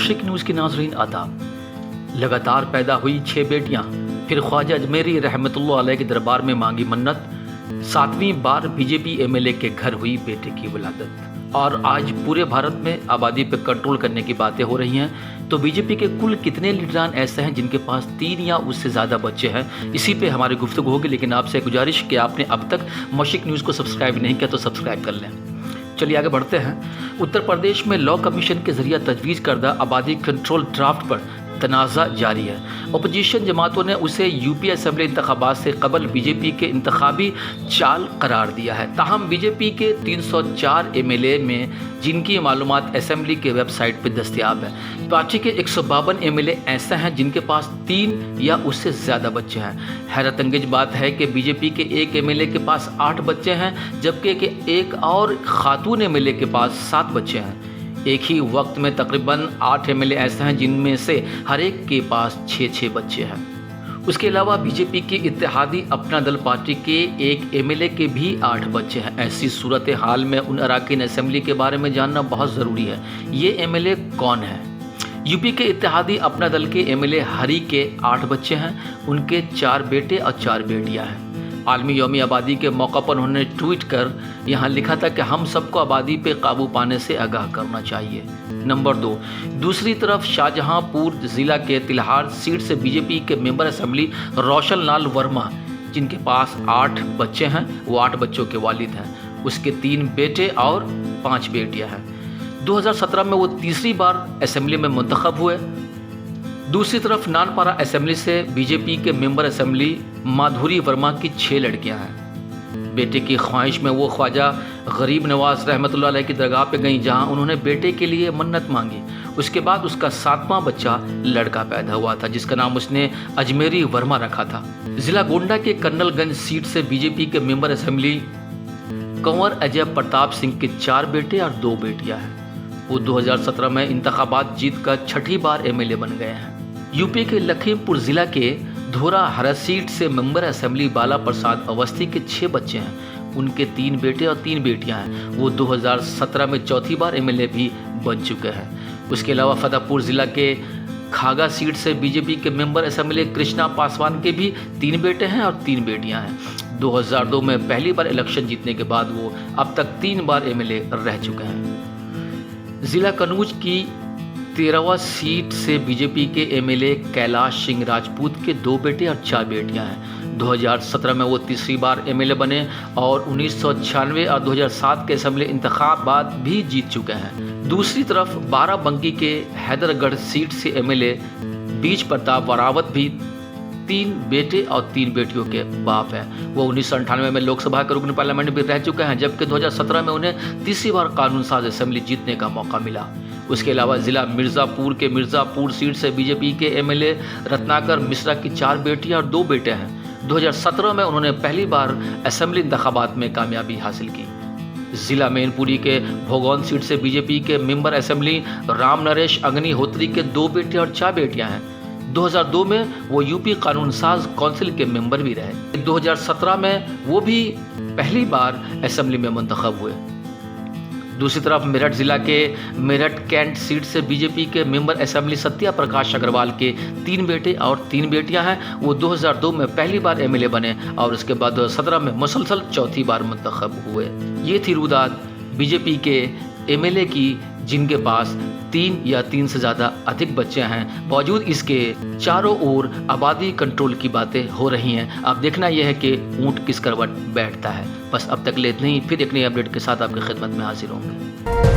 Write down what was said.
मशरिक news के नाज़रीन आदाब। लगातार पैदा हुई 6 बेटियां, फिर ख्वाजा अजमेरी रहमतुल्लाह अलैह के दरबार में मांगी मन्नत, 7वीं बार बीजेपी एमएलए के घर हुई बेटे की विलादत। और आज पूरे भारत में आबादी पर कंट्रोल करने की बातें हो रही हैं। तो बीजेपी के कुल कितने लीडरान ऐसे हैं जिनके पास 3 या उससे ज़्यादा बच्चे हैं, इसी पे हमारी गुफ्तगू होगी। लेकिन आपसे गुजारिश कि आपने अब तक मशरिक न्यूज़ को सब्सक्राइब नहीं किया तो सब्सक्राइब कर लें। चलिए आगे बढ़ते हैं। उत्तर प्रदेश में लॉ कमीशन के जरिए तजवीज़ करदा आबादी कंट्रोल ड्राफ्ट पर तनाज़ा जारी है। अपोजिशन जमातों ने उसे यूपी असम्बली इंतखाबात से कबल बीजेपी के इंतखाबी चाल करार दिया है। ताहम बीजेपी के 304 एमएलए में जिनकी मालूमात असम्बली के वेबसाइट पर दस्तियाब है, पार्टी के 152 एमएलए ऐसे हैं जिनके पास 3 या उससे ज़्यादा बच्चे हैं। हैरत अंगेज बात है कि बीजेपी के एक एमएलए के पास 8 बच्चे हैं, जबकि एक और खातून एमएलए के पास 7 बच्चे हैं। एक ही वक्त में तकरीबन 8 एमएलए ऐसे हैं जिनमें से हर एक के पास 6 बच्चे हैं। उसके अलावा बीजेपी की इत्तेहादी अपना दल पार्टी के एक एमएलए के भी 8 बच्चे हैं। ऐसी सूरत हाल में उन अराकीन असेंबली के बारे में जानना बहुत ज़रूरी है। ये एमएलए कौन है? यूपी के इत्तेहादी अपना दल के एमएलए हरी के 8 बच्चे हैं, उनके 4 बेटे और 4 बेटियां हैं। आलमी यौमी आबादी के मौका पर उन्होंने ट्वीट कर यहाँ लिखा था कि हम सबको आबादी पे काबू पाने से आगाह करना चाहिए। नंबर 2, दूसरी तरफ शाहजहांपुर ज़िला के तिल्हार सीट से बीजेपी के मेंबर असेंबली रोशन लाल वर्मा, जिनके पास 8 बच्चे हैं, वो 8 बच्चों के वालिद हैं। उसके 3 बेटे और 5 बेटियां हैं। 2017 में वो तीसरी बार असेंबली में मुंतखब हुए। दूसरी तरफ नानपारा असेंबली से बीजेपी के मेंबर असेंबली माधुरी वर्मा की 6 लड़कियां हैं। बेटे की ख्वाहिश में वो ख्वाजा गरीब नवाज रहमतुल्लाह अलैह की दरगाह पे गईं, जहां उन्होंने बेटे के लिए मन्नत मांगी। उसके बाद उसका 7वां बच्चा लड़का पैदा हुआ था, जिसका नाम उसने अजमेरी वर्मा रखा था। जिला गोंडा के कर्नलगंज सीट से बीजेपी के मेंबर असेंबली कंवर अजय प्रताप सिंह के 4 बेटे और 2 बेटियां हैं। वो 2017 में इंतखाबात जीत कर 6ठी बार एमएलए बन गए हैं। यूपी के लखीमपुर ज़िला के धोरा हरा सीट से मेंबर असेंबली बाला प्रसाद अवस्थी के 6 बच्चे हैं। उनके 3 बेटे और 3 बेटियां हैं। वो 2017 में 4थी बार एमएलए भी बन चुके हैं। उसके अलावा फतेहपुर ज़िला के खागा सीट से बीजेपी के मेंबर असेंबली कृष्णा पासवान के भी 3 बेटे हैं और 3 बेटियां हैं। 2002 में पहली बार इलेक्शन जीतने के बाद वो अब तक 3 बार एमएलए रह चुके हैं। ज़िला कन्नौज की 13वां सीट से बीजेपी के एमएलए कैलाश सिंह राजपूत के 2 बेटे और 4 बेटियां हैं। 2017 में वो तीसरी बार एमएलए बने और 1996 और 2007 के असेंबली इंतखाबात भी जीत चुके हैं। दूसरी तरफ बाराबंकी के हैदरगढ़ सीट से एमएलए बीज प्रताप वरावत भी 3 बेटे और 3 बेटियों के बाप हैं। वो 1998 में लोकसभा के रुकन पार्लियामेंट भी रह चुके हैं, जबकि 2017 में उन्हें तीसरी बार कानून साज असेंबली जीतने का मौका मिला। उसके अलावा ज़िला मिर्ज़ापुर के मिर्ज़ापुर सीट से बीजेपी के एमएलए रत्नाकर मिश्रा की 4 बेटियां और 2 बेटे हैं। 2017 में उन्होंने पहली बार असेंबली इंतखाबात में कामयाबी हासिल की। ज़िला मैनपुरी के भोगौन सीट से बीजेपी के मेंबर असेंबली राम नरेश अग्निहोत्री के 2 बेटे और 4 बेटियां हैं। 2002 में वो यूपी कानून साज काउंसिल के मेंबर भी रहे। 2017 में वो भी पहली बार असेंबली में मुंतखब हुए। दूसरी तरफ मेरठ ज़िला के मेरठ कैंट सीट से बीजेपी के मेंबर असेंबली सत्या प्रकाश अग्रवाल के 3 बेटे और 3 बेटियां हैं। वो 2002 में पहली बार एमएलए बने और उसके बाद 2017 में मुसलसल 4थी बार मुंतखब हुए। ये थी रुदाद बीजेपी के एमएलए की, जिनके पास 3 या 3 से ज़्यादा अधिक बच्चे हैं। बावजूद इसके चारों ओर आबादी कंट्रोल की बातें हो रही हैं। अब देखना यह है कि ऊँट किस करवट बैठता है। बस अब तक ले इतना ही, फिर एक नई अपडेट के साथ आपकी खिदमत में हाजिर होंगे।